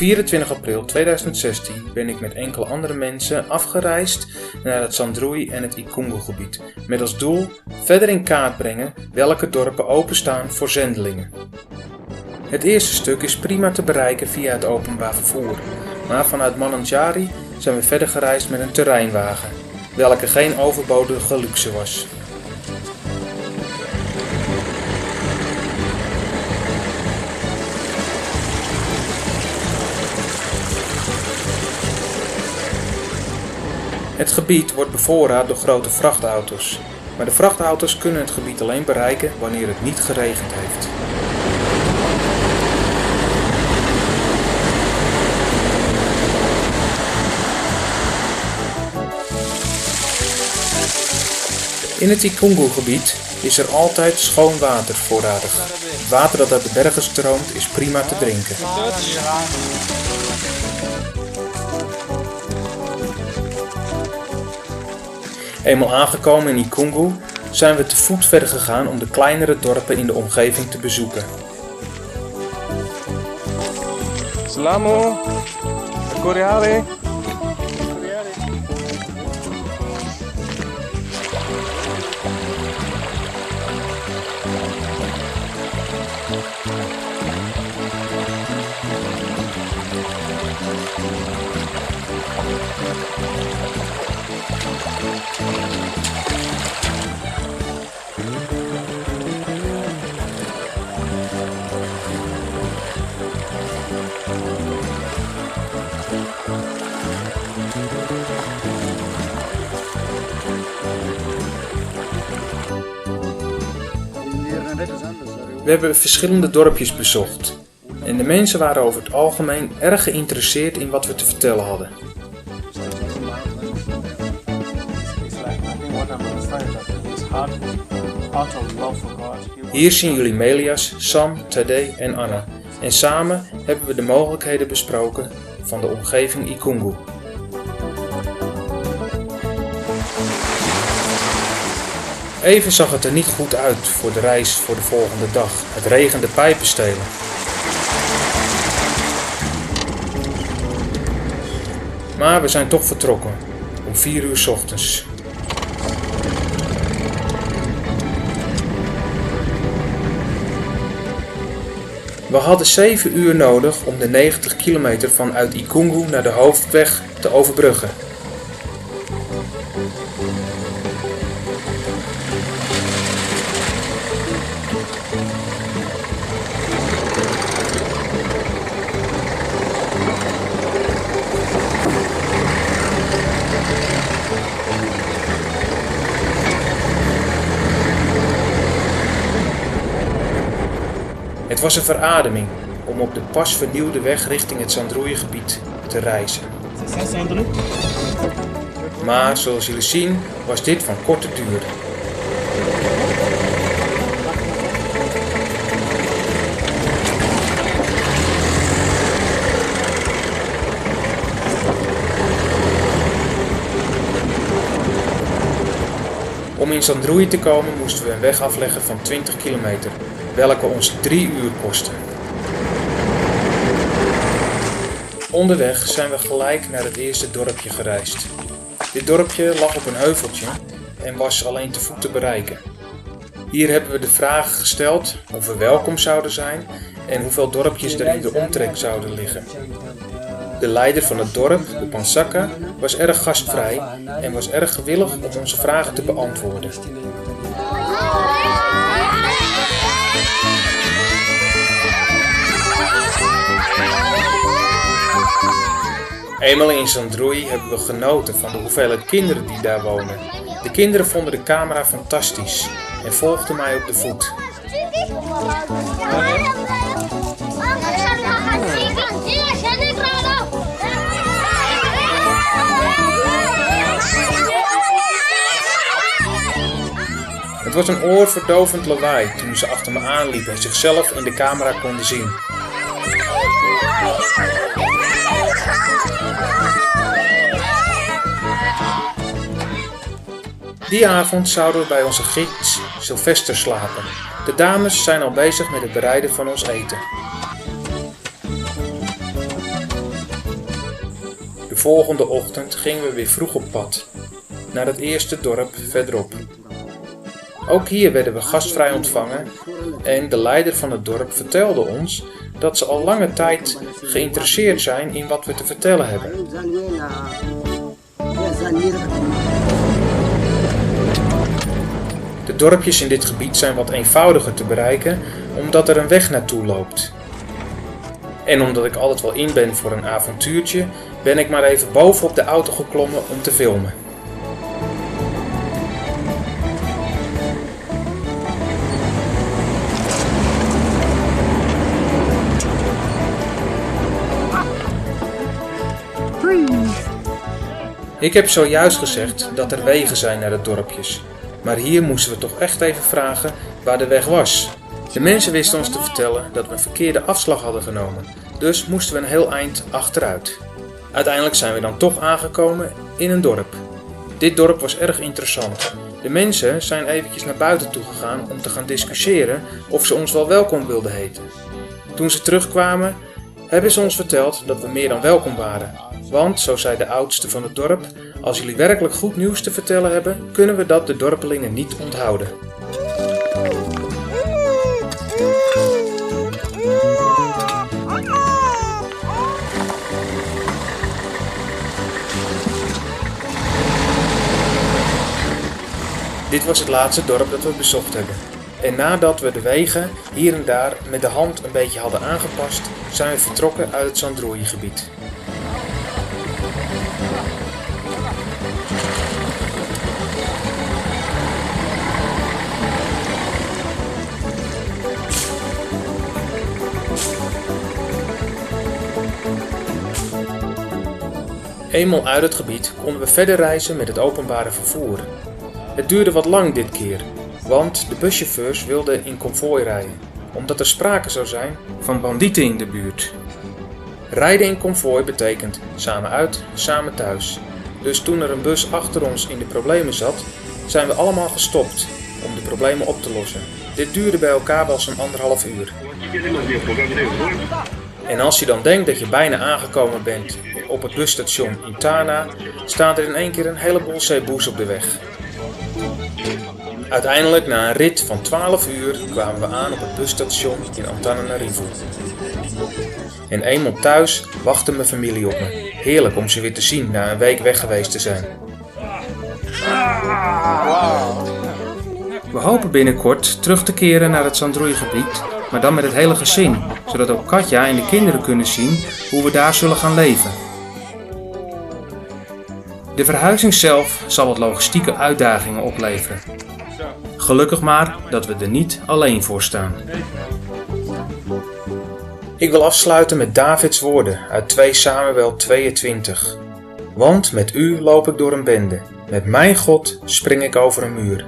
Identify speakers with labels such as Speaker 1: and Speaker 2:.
Speaker 1: 24 april 2016 ben ik met enkele andere mensen afgereisd naar het Sandroei en het Ikungu-gebied, met als doel verder in kaart brengen welke dorpen openstaan voor zendelingen. Het eerste stuk is prima te bereiken via het openbaar vervoer, maar vanuit Mananjari zijn we verder gereisd met een terreinwagen, welke geen overbodige luxe was. Het gebied wordt bevoorraad door grote vrachtauto's, maar de vrachtauto's kunnen het gebied alleen bereiken wanneer het niet geregend heeft. In het Ikungu-gebied is er altijd schoon water voorradig. Het water dat uit de bergen stroomt is prima te drinken. Eenmaal aangekomen in Ikungu zijn we te voet verder gegaan om de kleinere dorpen in de omgeving te bezoeken.
Speaker 2: Salamu, Koreare.
Speaker 1: We hebben verschillende dorpjes bezocht en de mensen waren over het algemeen erg geïnteresseerd in wat we te vertellen hadden. Hier zien jullie Melias, Sam, Tadej en Anna en samen hebben we de mogelijkheden besproken van de omgeving Ikungu. Even zag het er niet goed uit voor de reis voor de volgende dag. Het regende pijpenstelen. Maar we zijn toch vertrokken, om 4 uur 's ochtends. We hadden 7 uur nodig om de 90 kilometer vanuit Ikungu naar de hoofdweg te overbruggen. Het was een verademing om op de pas vernieuwde weg richting het Sandroei-gebied te reizen. Maar zoals jullie zien was dit van korte duur. Om in Sandroei te komen moesten we een weg afleggen van 20 kilometer, welke ons 3 uur kostte. Onderweg zijn we gelijk naar het eerste dorpje gereisd. Dit dorpje lag op een heuveltje en was alleen te voet te bereiken. Hier hebben we de vraag gesteld of we welkom zouden zijn en hoeveel dorpjes er in de omtrek zouden liggen. De leider van het dorp, de Pansaka, was erg gastvrij en was erg gewillig om onze vragen te beantwoorden. Eenmaal in Sandroei hebben we genoten van de hoeveelheid kinderen die daar wonen. De kinderen vonden de camera fantastisch en volgden mij op de voet. Het was een oorverdovend lawaai toen ze achter me aanliepen en zichzelf in de camera konden zien. Die avond zouden we bij onze gids Sylvester slapen. De dames zijn al bezig met het bereiden van ons eten. volgende ochtend gingen we weer vroeg op pad, naar het eerste dorp verderop. Ook hier werden we gastvrij ontvangen en de leider van het dorp vertelde ons dat ze al lange tijd geïnteresseerd zijn in wat we te vertellen hebben. De dorpjes in dit gebied zijn wat eenvoudiger te bereiken omdat er een weg naartoe loopt. En omdat ik altijd wel in ben voor een avontuurtje, ben ik maar even boven op de auto geklommen om te filmen. Ik heb zojuist gezegd dat er wegen zijn naar de dorpjes, maar hier moesten we toch echt even vragen waar de weg was. De mensen wisten ons te vertellen dat we een verkeerde afslag hadden genomen, dus moesten we een heel eind achteruit. Uiteindelijk zijn we dan toch aangekomen in een dorp. Dit dorp was erg interessant. De mensen zijn eventjes naar buiten toe gegaan om te gaan discussiëren of ze ons wel welkom wilden heten. Toen ze terugkwamen, hebben ze ons verteld dat we meer dan welkom waren. Want, zo zei de oudste van het dorp, als jullie werkelijk goed nieuws te vertellen hebben, kunnen we dat de dorpelingen niet onthouden. Dit was het laatste dorp dat we bezocht hebben. En nadat we de wegen hier en daar met de hand een beetje hadden aangepast, zijn we vertrokken uit het Zandroeigebied. Eenmaal uit het gebied konden we verder reizen met het openbare vervoer. Het duurde wat lang dit keer, want de buschauffeurs wilden in konvooi rijden, omdat er sprake zou zijn van bandieten in de buurt. Rijden in konvooi betekent samen uit, samen thuis. Dus toen er een bus achter ons in de problemen zat, zijn we allemaal gestopt om de problemen op te lossen. Dit duurde bij elkaar wel zo'n 1,5 uur. En als je dan denkt dat je bijna aangekomen bent op het busstation in Tana, staan er in één keer een heleboel zeeboes op de weg. Uiteindelijk, na een rit van 12 uur, kwamen we aan op het busstation in Antananarivo. En eenmaal thuis wachtte mijn familie op me. Heerlijk om ze weer te zien na een week weg geweest te zijn. We hopen binnenkort terug te keren naar het Zandroeigebied, maar dan met het hele gezin, zodat ook Katja en de kinderen kunnen zien hoe we daar zullen gaan leven. De verhuizing zelf zal wat logistieke uitdagingen opleveren. Gelukkig maar dat we er niet alleen voor staan. Ik wil afsluiten met Davids woorden uit 2 Samuel 22. Want met u loop ik door een bende, met mijn God spring ik over een muur.